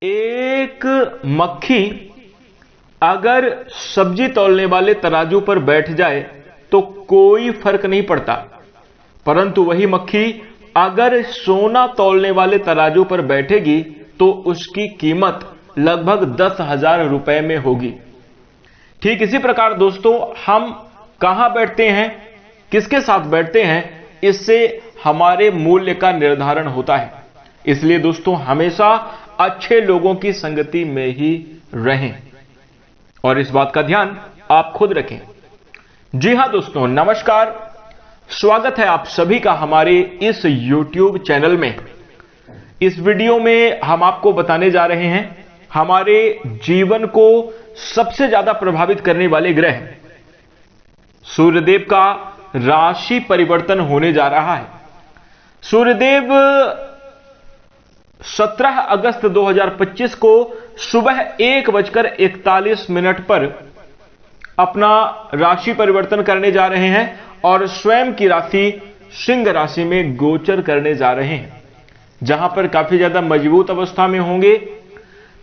एक मक्खी अगर सब्जी तौलने वाले तराजू पर बैठ जाए तो कोई फर्क नहीं पड़ता, परंतु वही मक्खी अगर सोना तौलने वाले तराजू पर बैठेगी तो उसकी कीमत लगभग 10,000 रुपए में होगी। ठीक इसी प्रकार दोस्तों, हम कहां बैठते हैं, किसके साथ बैठते हैं, इससे हमारे मूल्य का निर्धारण होता है। इसलिए दोस्तों, हमेशा अच्छे लोगों की संगति में ही रहें और इस बात का ध्यान आप खुद रखें। जी हां दोस्तों, नमस्कार, स्वागत है आप सभी का हमारे इस YouTube चैनल में। इस वीडियो में हम आपको बताने जा रहे हैं हमारे जीवन को सबसे ज्यादा प्रभावित करने वाले ग्रह सूर्यदेव का राशि परिवर्तन होने जा रहा है। सूर्यदेव 17 अगस्त 2025 को सुबह 1:41 पर अपना राशि परिवर्तन करने जा रहे हैं और स्वयं की राशि सिंह राशि में गोचर करने जा रहे हैं, जहां पर काफी ज्यादा मजबूत अवस्था में होंगे।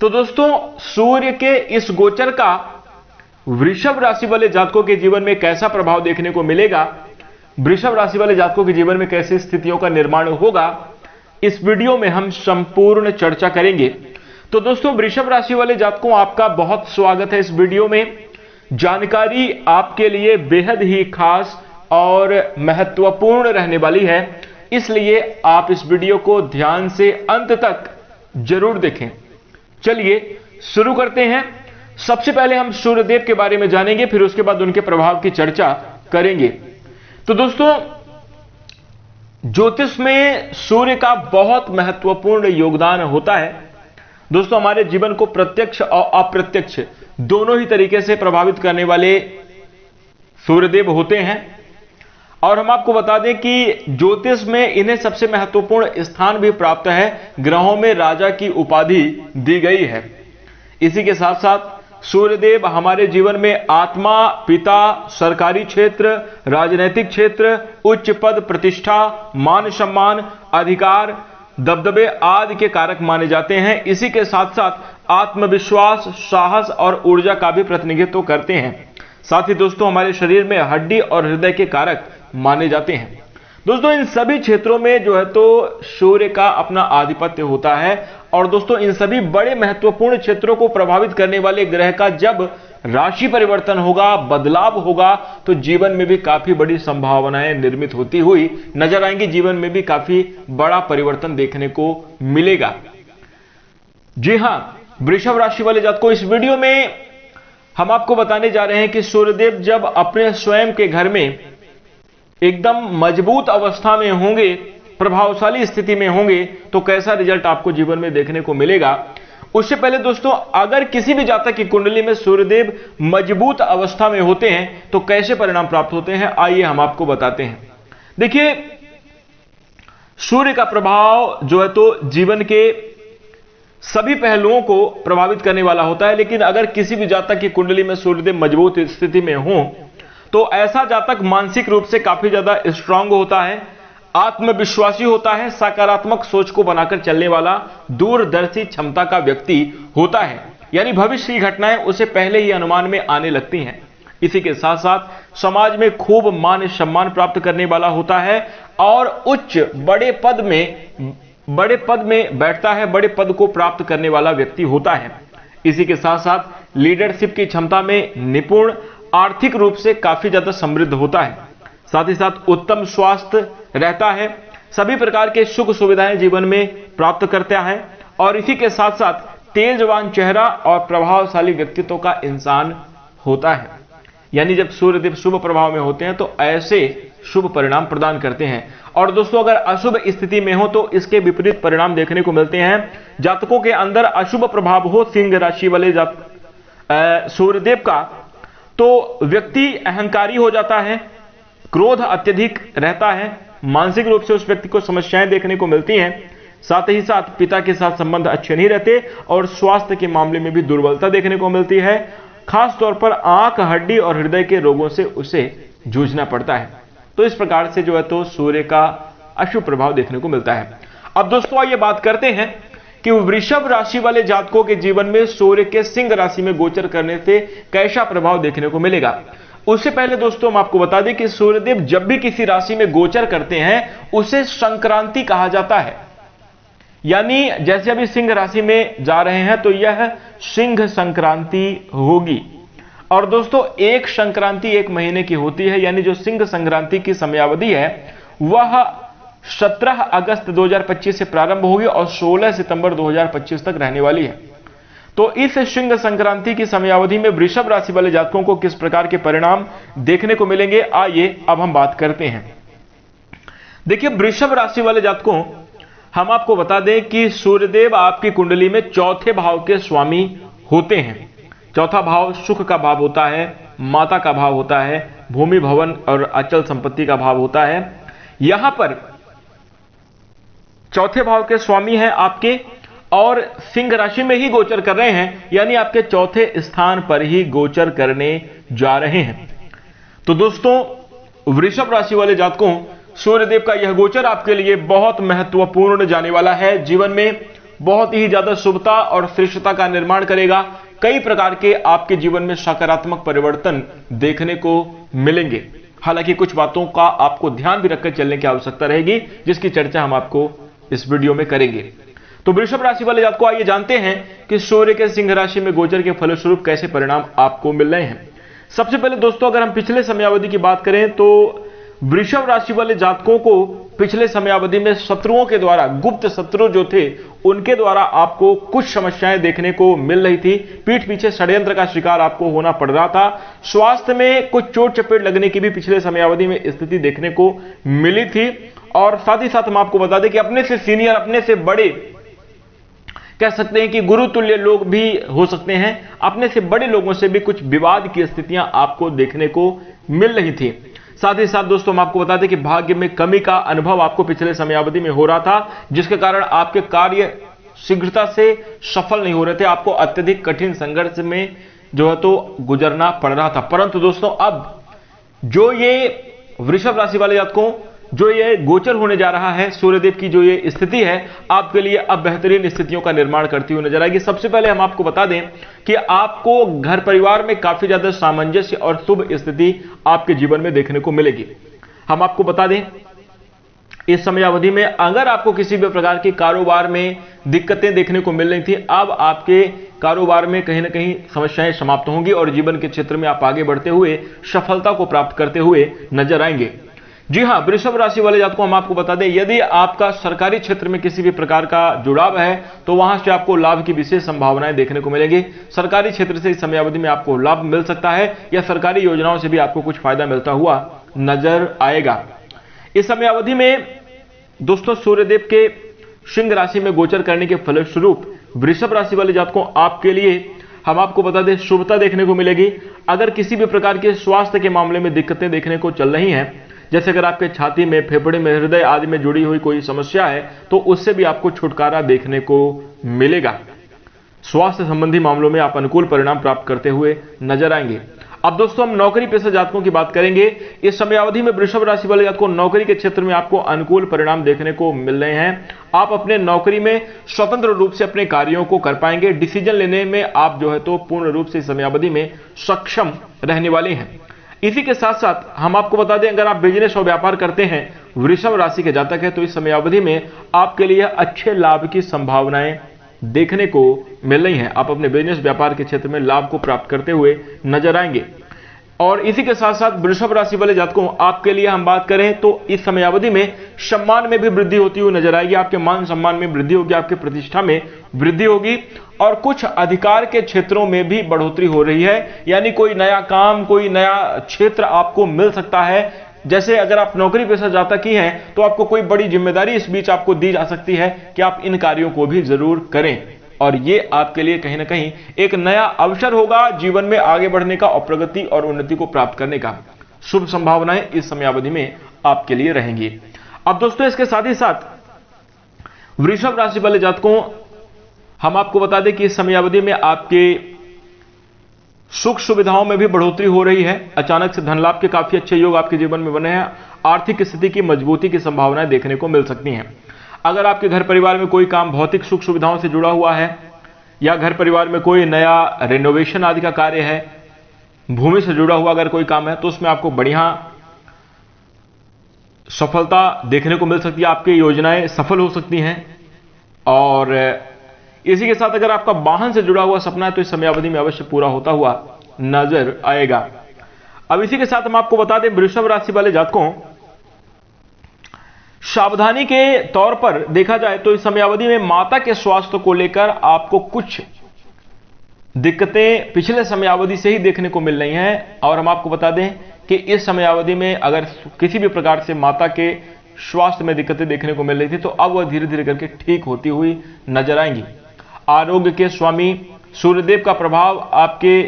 तो दोस्तों, सूर्य के इस गोचर का वृषभ राशि वाले जातकों के जीवन में कैसा प्रभाव देखने को मिलेगा, वृषभ राशि वाले जातकों के जीवन में कैसी स्थितियों का निर्माण होगा, इस वीडियो में हम संपूर्ण चर्चा करेंगे। तो दोस्तों, वृषभ राशि वाले जातकों, आपका बहुत स्वागत है इस वीडियो में। जानकारी आपके लिए बेहद ही खास और महत्वपूर्ण रहने वाली है, इसलिए आप इस वीडियो को ध्यान से अंत तक जरूर देखें। चलिए शुरू करते हैं। सबसे पहले हम सूर्यदेव के बारे में जानेंगे, फिर उसके बाद उनके प्रभाव की चर्चा करेंगे। तो दोस्तों, ज्योतिष में सूर्य का बहुत महत्वपूर्ण योगदान होता है। दोस्तों, हमारे जीवन को प्रत्यक्ष और अप्रत्यक्ष दोनों ही तरीके से प्रभावित करने वाले सूर्यदेव होते हैं और हम आपको बता दें कि ज्योतिष में इन्हें सबसे महत्वपूर्ण स्थान भी प्राप्त है, ग्रहों में राजा की उपाधि दी गई है। इसी के साथ साथ सूर्यदेव हमारे जीवन में आत्मा, पिता, सरकारी क्षेत्र, राजनीतिक क्षेत्र, उच्च पद, प्रतिष्ठा, मान सम्मान, अधिकार, दबदबे आदि के कारक माने जाते हैं। इसी के साथ साथ आत्मविश्वास, साहस और ऊर्जा का भी प्रतिनिधित्व करते हैं। साथ ही दोस्तों, हमारे शरीर में हड्डी और हृदय के कारक माने जाते हैं। दोस्तों, इन सभी क्षेत्रों में जो है तो सूर्य का अपना आधिपत्य होता है और दोस्तों, इन सभी बड़े महत्वपूर्ण क्षेत्रों को प्रभावित करने वाले ग्रह का जब राशि परिवर्तन होगा, बदलाव होगा, तो जीवन में भी काफी बड़ी संभावनाएं निर्मित होती हुई नजर आएंगी, जीवन में भी काफी बड़ा परिवर्तन देखने को मिलेगा। जी हां, वृषभ राशि वाले जातकों, इस वीडियो में हम आपको बताने जा रहे हैं कि सूर्यदेव जब अपने स्वयं के घर में एकदम मजबूत अवस्था में होंगे, प्रभावशाली स्थिति में होंगे, तो कैसा रिजल्ट आपको जीवन में देखने को मिलेगा। उससे पहले दोस्तों, अगर किसी भी जातक की कुंडली में सूर्यदेव मजबूत अवस्था में होते हैं तो कैसे परिणाम प्राप्त होते हैं, आइए हम आपको बताते हैं। देखिए, सूर्य का प्रभाव जो है तो जीवन के सभी पहलुओं को प्रभावित करने वाला होता है, लेकिन अगर किसी भी जातक की कुंडली में सूर्यदेव मजबूत स्थिति में हो तो ऐसा जातक मानसिक रूप से काफी ज्यादा स्ट्रांग होता है, आत्मविश्वासी होता है, सकारात्मक सोच को बनाकर चलने वाला दूरदर्शी क्षमता का व्यक्ति होता है, यानी भविष्य की घटनाएं उसे पहले ही अनुमान में आने लगती हैं। इसी के साथ साथ समाज में खूब मान सम्मान प्राप्त करने वाला होता है और उच्च बड़े पद में बैठता है, बड़े पद को प्राप्त करने वाला व्यक्ति होता है। इसी के साथ साथ लीडरशिप की क्षमता में निपुण, आर्थिक रूप से काफी ज्यादा समृद्ध होता है। साथ ही साथ उत्तम स्वास्थ्य रहता है, सभी प्रकार के सुख सुविधाएं जीवन में प्राप्त करता है और इसी के साथ साथ तेजवान चेहरा और प्रभावशाली व्यक्तित्व का इंसान होता है। यानी जब सूर्यदेव शुभ प्रभाव में होते हैं तो ऐसे शुभ परिणाम प्रदान करते हैं। और दोस्तों, अगर अशुभ स्थिति में हो तो इसके विपरीत परिणाम देखने को मिलते हैं। जातकों के अंदर अशुभ प्रभाव हो सिंह राशि वाले सूर्यदेव का, तो व्यक्ति अहंकारी हो जाता है, क्रोध अत्यधिक रहता है, मानसिक रूप से उस व्यक्ति को समस्याएं देखने को मिलती हैं। साथ ही साथ पिता के साथ संबंध अच्छे नहीं रहते और स्वास्थ्य के मामले में भी दुर्बलता देखने को मिलती है। खास तौर पर आंख, हड्डी और हृदय के रोगों से उसे जूझना पड़ता है। तो इस प्रकार से जो है तो सूर्य का अशुभ प्रभाव देखने को मिलता है। अब दोस्तों, आइए बात करते हैं कि वृषभ राशि वाले जातकों के जीवन में सूर्य के सिंह राशि में गोचर करने से कैसा प्रभाव देखने को मिलेगा। उससे पहले दोस्तों हम आपको बता दें कि सूर्यदेव जब भी किसी राशि में गोचर करते हैं उसे संक्रांति कहा जाता है। यानी जैसे अभी सिंह राशि में जा रहे हैं तो यह सिंह संक्रांति होगी। और दोस्तों एक संक्रांति एक महीने की होती है, यानी जो सिंह संक्रांति की समयावधि है वह 17 अगस्त 2025 से प्रारंभ होगी और 16 सितंबर 2025 तक रहने वाली है। तो इस सिंह संक्रांति की समयावधि में वृषभ राशि वाले जातकों को किस प्रकार के परिणाम देखने को मिलेंगे, आइए अब हम बात करते हैं। देखिए वृषभ राशि वाले जातकों, हम आपको बता दें कि सूर्यदेव आपकी कुंडली में चौथे भाव के स्वामी होते हैं। चौथा भाव सुख का भाव होता है, माता का भाव होता है, भूमि भवन और अचल संपत्ति का भाव होता है। यहां पर चौथे भाव के स्वामी हैं आपके और सिंह राशि में ही गोचर कर रहे हैं, यानी आपके चौथे स्थान पर ही गोचर करने जा रहे हैं। तो दोस्तों वृषभ राशि वाले जातकों, सूर्यदेव का यह गोचर आपके लिए बहुत महत्वपूर्ण जाने वाला है। जीवन में बहुत ही ज्यादा शुभता और श्रेष्ठता का निर्माण करेगा। कई प्रकार के आपके जीवन में सकारात्मक परिवर्तन देखने को मिलेंगे। हालांकि कुछ बातों का आपको ध्यान भी रखकर चलने की आवश्यकता रहेगी, जिसकी चर्चा हम आपको इस वीडियो में करेंगे। तो वृषभ राशि वाले जातकों, आइए जानते हैं कि सूर्य के सिंह राशि में गोचर के फलस्वरूप कैसे परिणाम आपको मिल रहे हैं। सबसे पहले दोस्तों अगर हम पिछले समयावधि की बात करें तो वृषभ राशि वाले जातकों को पिछले समयावधि में शत्रुओं के द्वारा, गुप्त शत्रु जो थे उनके द्वारा आपको कुछ समस्याएं देखने को मिल रही थी। पीठ पीछे षड्यंत्र का शिकार आपको होना पड़ रहा था। स्वास्थ्य में कुछ चोट चपेट लगने की भी पिछले समयावधि में स्थिति देखने को मिली थी। और साथ ही साथ हम आपको बता दें कि अपने से सीनियर, अपने से बड़े, कह सकते हैं कि गुरु तुल्य लोग भी हो सकते हैं, अपने से बड़े लोगों से भी कुछ विवाद की स्थितियां आपको देखने को मिल रही थी। साथ ही साथ दोस्तों हम आपको बता दें कि भाग्य में कमी का अनुभव आपको पिछले समयावधि में हो रहा था, जिसके कारण आपके कार्य शीघ्रता से सफल नहीं हो रहे थे। आपको अत्यधिक कठिन संघर्ष में जो है तो गुजरना पड़ रहा था। परंतु दोस्तों अब जो ये वृषभ राशि वाले जातकों, जो ये गोचर होने जा रहा है, सूर्यदेव की जो ये स्थिति है आपके लिए अब बेहतरीन स्थितियों का निर्माण करती हुई नजर आएगी। सबसे पहले हम आपको बता दें कि आपको घर परिवार में काफी ज्यादा सामंजस्य और शुभ स्थिति आपके जीवन में देखने को मिलेगी। हम आपको बता दें इस समयावधि में अगर आपको किसी भी प्रकार के कारोबार में दिक्कतें देखने को मिल रही थी, अब आपके कारोबार में कहीं ना कहीं समस्याएं समाप्त होंगी और जीवन के क्षेत्र में आप आगे बढ़ते हुए सफलता को प्राप्त करते हुए नजर आएंगे। जी हां, वृषभ राशि वाले जातकों हम आपको बता दें, यदि आपका सरकारी क्षेत्र में किसी भी प्रकार का जुड़ाव है तो वहां से आपको लाभ की विशेष संभावनाएं देखने को मिलेंगी। सरकारी क्षेत्र से इस समयावधि में आपको लाभ मिल सकता है या सरकारी योजनाओं से भी आपको कुछ फायदा मिलता हुआ नजर आएगा। इस समयावधि में दोस्तों सूर्यदेव के सिंह राशि में गोचर करने के फलस्वरूप वृषभ राशि वाले जातकों आपके लिए हम आपको बता दें शुभता देखने को मिलेगी। अगर किसी भी प्रकार के स्वास्थ्य के मामले में दिक्कतें देखने को चल रही हैं, जैसे अगर आपके छाती में, फेफड़े में, हृदय आदि में जुड़ी हुई कोई समस्या है तो उससे भी आपको छुटकारा देखने को मिलेगा। स्वास्थ्य संबंधी मामलों में आप अनुकूल परिणाम प्राप्त करते हुए नजर आएंगे। अब दोस्तों हम नौकरी पेशा जातकों की बात करेंगे। इस समयावधि में वृषभ राशि वाले जातकों नौकरी के क्षेत्र में आपको अनुकूल परिणाम देखने को मिल रहे हैं। आप अपने नौकरी में स्वतंत्र रूप से अपने कार्यों को कर पाएंगे। डिसीजन लेने में आप जो है तो पूर्ण रूप से इस समयावधि में सक्षम रहने वाले हैं। इसी के साथ साथ हम आपको बता दें अगर आप बिजनेस और व्यापार करते हैं, वृषभ राशि के जातक है, तो इस समयावधि में आपके लिए अच्छे लाभ की संभावनाएं देखने को मिल रही हैं। आप अपने बिजनेस व्यापार के क्षेत्र में लाभ को प्राप्त करते हुए नजर आएंगे। और इसी के साथ साथ वृषभ राशि वाले जातकों आपके लिए हम बात करें तो इस समयावधि में सम्मान में भी वृद्धि होती हुई नजर आएगी। आपके मान सम्मान में वृद्धि होगी, आपके प्रतिष्ठा में वृद्धि होगी और कुछ अधिकार के क्षेत्रों में भी बढ़ोतरी हो रही है। यानी कोई नया काम, कोई नया क्षेत्र आपको मिल सकता है। जैसे अगर आप नौकरी पेशा जातक ही हैं तो आपको कोई बड़ी जिम्मेदारी इस बीच आपको दी जा सकती है कि आप इन कार्यों को भी जरूर करें और ये आपके लिए कहीं ना कहीं एक नया अवसर होगा जीवन में आगे बढ़ने का और प्रगति और उन्नति को प्राप्त करने का। शुभ संभावनाएं इस समयावधि में आपके लिए रहेंगी। अब दोस्तों इसके साथ ही साथ वृषभ राशि वाले जातकों हम आपको बता दें कि इस समयावधि में आपके सुख सुविधाओं में भी बढ़ोतरी हो रही है। अचानक से धन लाभ के काफी अच्छे योग आपके जीवन में बने हैं। आर्थिक स्थिति की मजबूती की संभावनाएं देखने को मिल सकती हैं। अगर आपके घर परिवार में कोई काम भौतिक सुख सुविधाओं से जुड़ा हुआ है, या घर परिवार में कोई नया रेनोवेशन आदि का कार्य है, भूमि से जुड़ा हुआ अगर कोई काम है, तो उसमें आपको बढ़िया सफलता देखने को मिल सकती है, आपकी योजनाएं सफल हो सकती हैं। और इसी के साथ अगर आपका वाहन से जुड़ा हुआ सपना है तो इस समयावधि में अवश्य पूरा होता हुआ नजर आएगा। अब इसी के साथ हम आपको बता दें, वृषभ राशि वाले जातकों, सावधानी के तौर पर देखा जाए तो इस समयावधि में माता के स्वास्थ्य को लेकर आपको कुछ दिक्कतें पिछले समयावधि से ही देखने को मिल रही हैं। और हम आपको बता दें कि इस समयावधि में अगर किसी भी प्रकार से माता के स्वास्थ्य में दिक्कतें देखने को मिल रही थी तो अब वह धीरे धीरे करके ठीक होती हुई नजर आएंगी। आरोग्य के स्वामी सूर्यदेव का प्रभाव आपके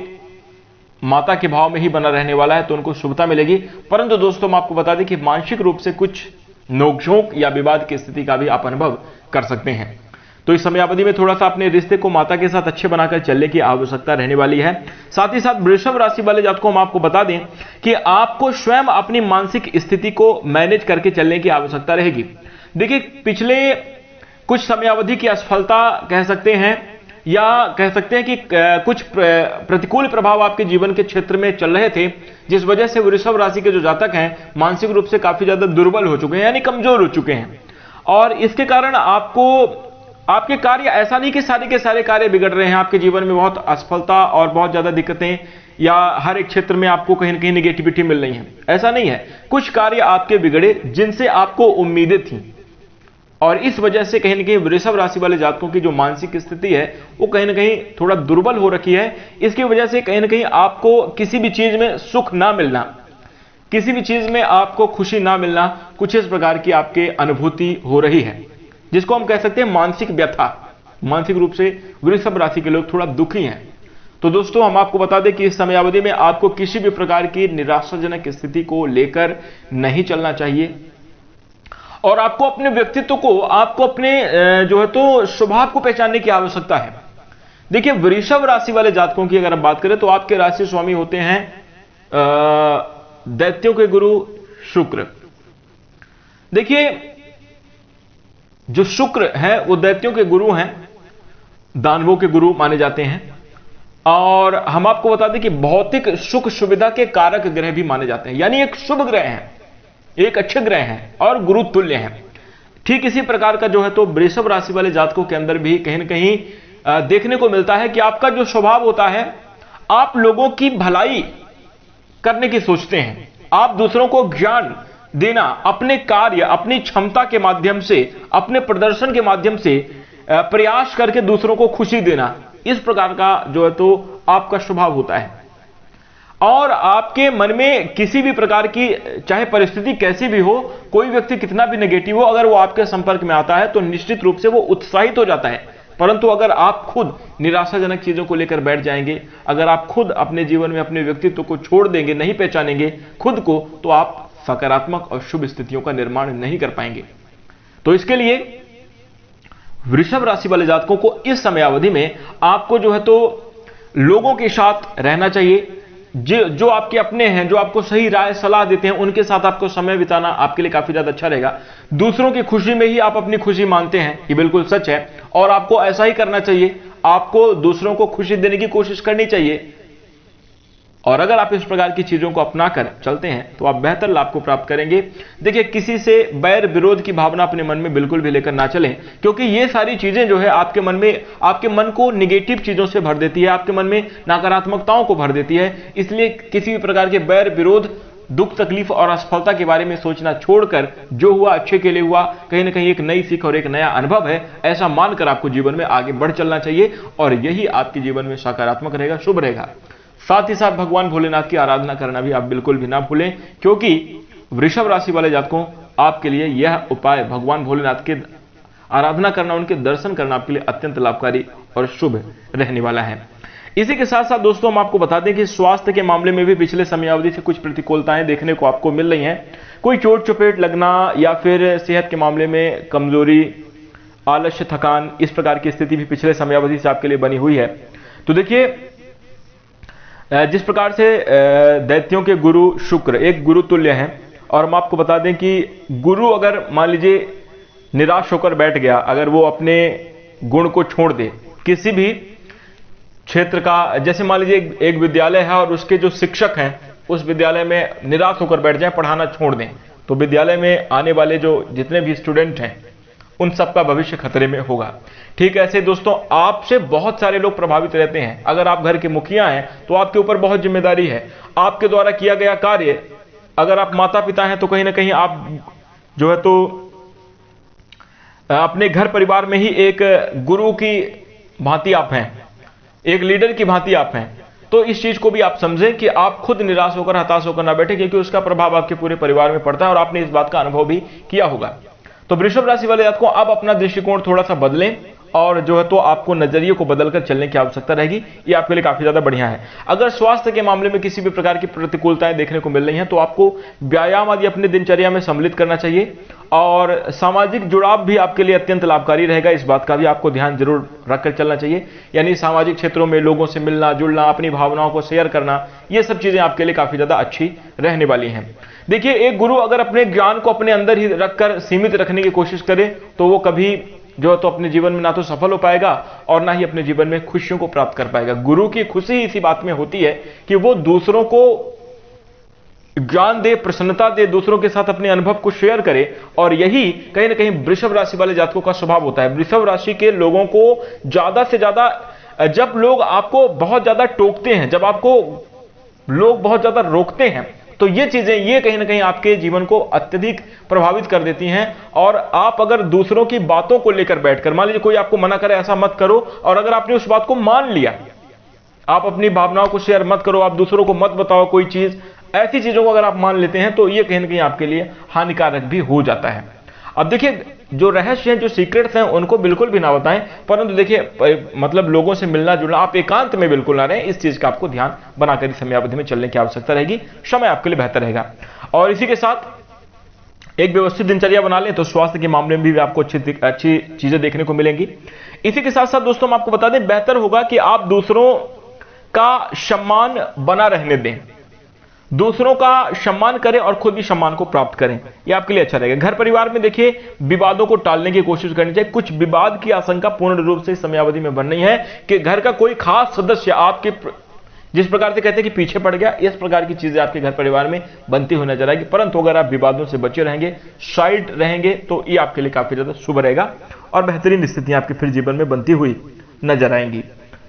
माता के भाव में ही बना रहने वाला है, तो उनको शुभता मिलेगी। परंतु दोस्तों, हम आपको बता दें कि मानसिक रूप से कुछ नोकझोंक या विवाद की स्थिति का भी आप अनुभव कर सकते हैं। तो इस समयावधि में थोड़ा सा अपने रिश्ते को माता के साथ अच्छे बनाकर चलने की आवश्यकता रहने वाली है। साथ ही साथ वृषभ राशि वाले जातकों को हम आपको बता दें कि आपको स्वयं अपनी मानसिक स्थिति को मैनेज करके चलने की आवश्यकता रहेगी। देखिए, पिछले कुछ समयावधि की असफलता कह सकते हैं, या कह सकते हैं कि कुछ प्रतिकूल प्रभाव आपके जीवन के क्षेत्र में चल रहे थे, जिस वजह से वृषभ राशि के जो जातक हैं मानसिक रूप से काफी ज्यादा दुर्बल हो चुके हैं, यानी कमजोर हो चुके हैं। और इसके कारण आपको आपके कार्य, ऐसा नहीं कि सारे के सारे कार्य बिगड़ रहे हैं, आपके जीवन में बहुत असफलता और बहुत ज्यादा दिक्कतें या हर एक क्षेत्र में आपको कहीं ना कहीं निगेटिविटी मिल रही है, ऐसा नहीं है। कुछ कार्य आपके बिगड़े जिनसे आपको उम्मीदें थी, और इस वजह से कहीं ना कहीं वृषभ राशि वाले जातकों की जो मानसिक स्थिति है वो कहीं ना कहीं थोड़ा दुर्बल हो रखी है। इसकी वजह से कहीं ना कहीं आपको किसी भी चीज में सुख ना मिलना, किसी भी चीज में आपको खुशी ना मिलना, कुछ इस प्रकार की आपके अनुभूति हो रही है, जिसको हम कह सकते हैं मानसिक व्यथा। मानसिक रूप से वृषभ राशि के लोग थोड़ा दुखी हैं। तो दोस्तों, हम आपको बता दें कि इस समयावधि में आपको किसी भी प्रकार की निराशाजनक स्थिति को लेकर नहीं चलना चाहिए, और आपको अपने व्यक्तित्व को, आपको अपने जो है तो स्वभाव को पहचानने की आवश्यकता है। देखिए, वृषभ राशि वाले जातकों की अगर हम बात करें तो आपके राशि स्वामी होते हैं दैत्यों के गुरु शुक्र। देखिए, जो शुक्र है वो दैत्यों के गुरु हैं, दानवों के गुरु माने जाते हैं। और हम आपको बता दें कि भौतिक सुख सुविधा के कारक ग्रह भी माने जाते हैं, यानी एक शुभ ग्रह है, एक अच्छे ग्रह हैं और गुरु तुल्य हैं। ठीक इसी प्रकार का जो है तो वृषभ राशि वाले जातकों के अंदर भी कहीं ना कहीं देखने को मिलता है कि आपका जो स्वभाव होता है, आप लोगों की भलाई करने की सोचते हैं, आप दूसरों को ज्ञान देना, अपने कार्य, अपनी क्षमता के माध्यम से, अपने प्रदर्शन के माध्यम से प्रयास करके दूसरों को खुशी देना, इस प्रकार का जो है तो आपका स्वभाव होता है। और आपके मन में किसी भी प्रकार की, चाहे परिस्थिति कैसी भी हो, कोई व्यक्ति कितना भी नेगेटिव हो, अगर वो आपके संपर्क में आता है तो निश्चित रूप से वो उत्साहित हो जाता है। परंतु अगर आप खुद निराशाजनक चीजों को लेकर बैठ जाएंगे, अगर आप खुद अपने जीवन में अपने व्यक्तित्व को छोड़ देंगे, नहीं पहचानेंगे खुद को, तो आप सकारात्मक और शुभ स्थितियों का निर्माण नहीं कर पाएंगे। तो इसके लिए वृषभ राशि वाले जातकों को इस समयावधि में आपको जो है तो लोगों के साथ रहना चाहिए, जो आपके अपने हैं, जो आपको सही राय सलाह देते हैं, उनके साथ आपको समय बिताना आपके लिए काफी ज्यादा अच्छा रहेगा। दूसरों की खुशी में ही आप अपनी खुशी मानते हैं, ये बिल्कुल सच है, और आपको ऐसा ही करना चाहिए। आपको दूसरों को खुशी देने की कोशिश करनी चाहिए, और अगर आप इस प्रकार की चीजों को अपनाकर चलते हैं तो आप बेहतर लाभ को प्राप्त करेंगे। देखिए, किसी से बैर विरोध की भावना अपने मन में बिल्कुल भी लेकर ना चलें, क्योंकि ये सारी चीजें जो है आपके मन में, आपके मन को निगेटिव चीजों से भर देती है, आपके मन में नकारात्मकताओं को भर देती है। इसलिए किसी भी प्रकार के बैर विरोध, दुख तकलीफ और असफलता के बारे में सोचना छोड़कर जो हुआ अच्छे के लिए हुआ, कहीं ना कहीं एक नई सीख और एक नया अनुभव है, ऐसा मानकर आपको जीवन में आगे बढ़ चलना चाहिए, और यही आपके जीवन में सकारात्मक रहेगा, शुभ रहेगा। साथ ही साथ भगवान भोलेनाथ की आराधना करना भी आप बिल्कुल भी ना भूलें, क्योंकि वृषभ राशि वाले जातकों, आपके लिए यह उपाय भगवान भोलेनाथ के आराधना करना, उनके दर्शन करना आपके लिए अत्यंत लाभकारी और शुभ रहने वाला है। इसी के साथ साथ दोस्तों, हम आपको बता दें कि स्वास्थ्य के मामले में भी पिछले समयावधि से कुछ प्रतिकूलताएं देखने को आपको मिल रही हैं। कोई चोट चपेट लगना, या फिर सेहत के मामले में कमजोरी, आलस्य, थकान, इस प्रकार की स्थिति भी पिछले समयावधि से आपके लिए बनी हुई है। तो देखिए, जिस प्रकार से दैत्यों के गुरु शुक्र एक गुरु तुल्य हैं, और हम आपको बता दें कि गुरु अगर मान लीजिए निराश होकर बैठ गया, अगर वो अपने गुण को छोड़ दे, किसी भी क्षेत्र का, जैसे मान लीजिए एक विद्यालय है और उसके जो शिक्षक हैं उस विद्यालय में निराश होकर बैठ जाएं, पढ़ाना छोड़ दें, तो विद्यालय में आने वाले जो जितने भी स्टूडेंट हैं उन सबका भविष्य खतरे में होगा। ठीक ऐसे दोस्तों, आपसे बहुत सारे लोग प्रभावित रहते हैं। अगर आप घर के मुखिया हैं तो आपके ऊपर बहुत जिम्मेदारी है। आपके द्वारा किया गया कार्य, अगर आप माता पिता हैं तो कहीं ना कहीं आप जो है तो अपने घर परिवार में ही एक गुरु की भांति आप हैं, एक लीडर की भांति आप हैं। तो इस चीज को भी आप समझें कि आप खुद निराश होकर, हताश होकर ना बैठे, क्योंकि उसका प्रभाव आपके पूरे परिवार में पड़ता है और आपने इस बात का अनुभव भी किया होगा। तो वृषभ राशि वाले जातकों, अब अपना दृष्टिकोण थोड़ा सा बदलें और जो है तो आपको नजरिए को बदलकर चलने की आवश्यकता रहेगी। ये आपके लिए काफी ज्यादा बढ़िया है। अगर स्वास्थ्य के मामले में किसी भी प्रकार की प्रतिकूलताएं देखने को मिल रही हैं तो आपको व्यायाम आदि अपने दिनचर्या में सम्मिलित करना चाहिए और सामाजिक जुड़ाव भी आपके लिए अत्यंत लाभकारी रहेगा। इस बात का भी आपको ध्यान जरूर रखकर चलना चाहिए, यानी सामाजिक क्षेत्रों में लोगों से मिलना जुलना, अपनी भावनाओं को शेयर करना, ये सब चीजें आपके लिए काफी ज्यादा अच्छी रहने वाली हैं। देखिए, एक गुरु अगर अपने ज्ञान को अपने अंदर ही रखकर सीमित रखने की कोशिश करे तो वो कभी जो है तो अपने जीवन में ना तो सफल हो पाएगा और ना ही अपने जीवन में खुशियों को प्राप्त कर पाएगा। गुरु की खुशी इसी बात में होती है कि वो दूसरों को ज्ञान दे, प्रसन्नता दे, दूसरों के साथ अपने अनुभव को शेयर करे, और यही कहीं ना कहीं वृषभ राशि वाले जातकों का स्वभाव होता है। वृषभ राशि के लोगों को ज्यादा से ज्यादा, जब लोग आपको बहुत ज्यादा टोकते हैं, जब आपको लोग बहुत ज्यादा रोकते हैं, तो ये चीजें, ये कहीं ना कहीं आपके जीवन को अत्यधिक प्रभावित कर देती हैं। और आप अगर दूसरों की बातों को लेकर बैठकर, मान लीजिए कोई आपको मना करे ऐसा मत करो, और अगर आपने उस बात को मान लिया, आप अपनी भावनाओं को शेयर मत करो, आप दूसरों को मत बताओ कोई चीज, ऐसी चीजों को अगर आप मान लेते हैं तो ये कहीं ना कहीं आपके लिए हानिकारक भी हो जाता है। अब देखिए, जो रहस्य हैं, जो सीक्रेट्स हैं, उनको बिल्कुल भी ना बताएं, परंतु देखिए मतलब लोगों से मिलना जुलना, आप एकांत में बिल्कुल ना रहें। इस चीज का आपको ध्यान बनाकर इस समयावधि में चलने की आवश्यकता रहेगी। समय आपके लिए बेहतर रहेगा। और इसी के साथ एक व्यवस्थित दिनचर्या बना लें तो स्वास्थ्य के मामले में भी आपको अच्छी चीजें देखने को मिलेंगी। इसी के साथ साथ दोस्तों, हम आपको बता दें, बेहतर होगा कि आप दूसरों का सम्मान बना रहने दें, दूसरों का सम्मान करें और खुद भी सम्मान को प्राप्त करें। यह आपके लिए अच्छा रहेगा। घर परिवार में देखिए, विवादों को टालने की कोशिश करनी चाहिए। कुछ विवाद की आशंका पूर्ण रूप से समयावधि में बन रही है कि घर का कोई खास सदस्य आपके, जिस प्रकार से कहते हैं कि पीछे पड़ गया, इस प्रकार की चीजें आपके घर परिवार में बनती हुई नजर आएगी। परंतु अगर आप विवादों से बचे रहेंगे, साइड रहेंगे, तो ये आपके लिए काफी ज्यादा शुभ रहेगा और बेहतरीन स्थितियां आपके फिर जीवन में बनती हुई नजर आएंगी।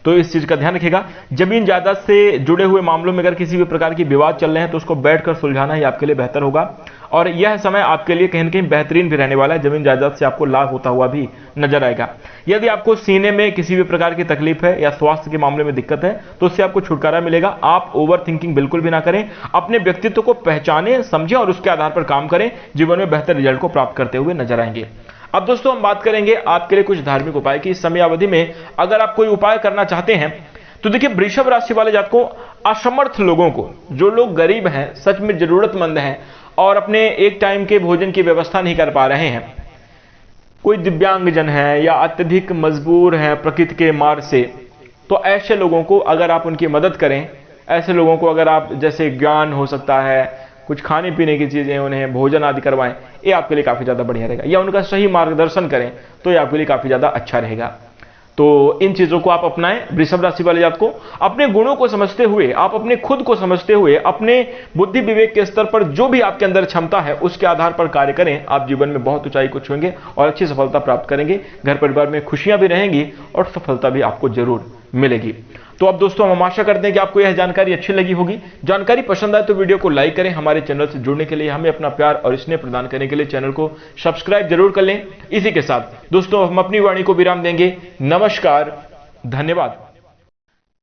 तो इस चीज का ध्यान रखिएगा। जमीन जायदाद से जुड़े हुए मामलों में अगर किसी भी प्रकार की विवाद चल रहे हैं तो उसको बैठकर सुलझाना ही आपके लिए बेहतर होगा। और यह समय आपके लिए कहीं न कहीं बेहतरीन भी रहने वाला है। जमीन जायदाद से आपको लाभ होता हुआ भी नजर आएगा। यदि आपको सीने में किसी भी प्रकार की तकलीफ है या स्वास्थ्य के मामले में दिक्कत है तो उससे आपको छुटकारा मिलेगा। आप ओवर थिंकिंग बिल्कुल भी ना करें, अपने व्यक्तित्व को पहचानें, समझें और उसके आधार पर काम करें। जीवन में बेहतर रिजल्ट को प्राप्त करते हुए नजर आएंगे। अब दोस्तों, हम बात करेंगे आपके लिए कुछ धार्मिक उपाय की। इस समयावधि में अगर आप कोई उपाय करना चाहते हैं तो देखिए, वृषभ राशि वाले जातकों, असमर्थ लोगों को, जो लोग गरीब हैं, सच में जरूरतमंद हैं और अपने एक टाइम के भोजन की व्यवस्था नहीं कर पा रहे हैं, कोई दिव्यांगजन है या अत्यधिक मजबूर है प्रकृति के मार से, तो ऐसे लोगों को अगर आप उनकी मदद करें, ऐसे लोगों को अगर आप, जैसे ज्ञान हो सकता है, कुछ खाने पीने की चीजें, उन्हें भोजन आदि करवाएं, ये आपके लिए काफी ज्यादा बढ़िया रहेगा। या उनका सही मार्गदर्शन करें तो ये आपके लिए काफी ज्यादा अच्छा रहेगा। तो इन चीजों को आप अपनाएं। वृषभ राशि वाले जात को अपने गुणों को समझते हुए, आप अपने खुद को समझते हुए, अपने बुद्धि विवेक के स्तर पर जो भी आपके अंदर क्षमता है उसके आधार पर कार्य करें। आप जीवन में बहुत ऊंचाई को छुएंगे और अच्छी सफलता प्राप्त करेंगे। घर परिवार में खुशियां भी रहेंगी और सफलता भी आपको जरूर मिलेगी। तो अब दोस्तों, हम आशा करते हैं कि आपको यह जानकारी अच्छी लगी होगी। जानकारी पसंद आए तो वीडियो को लाइक करें। हमारे चैनल से जुड़ने के लिए, हमें अपना प्यार और स्नेह प्रदान करने के लिए चैनल को सब्सक्राइब जरूर कर लें। इसी के साथ दोस्तों, हम अपनी वाणी को विराम देंगे। नमस्कार, धन्यवाद।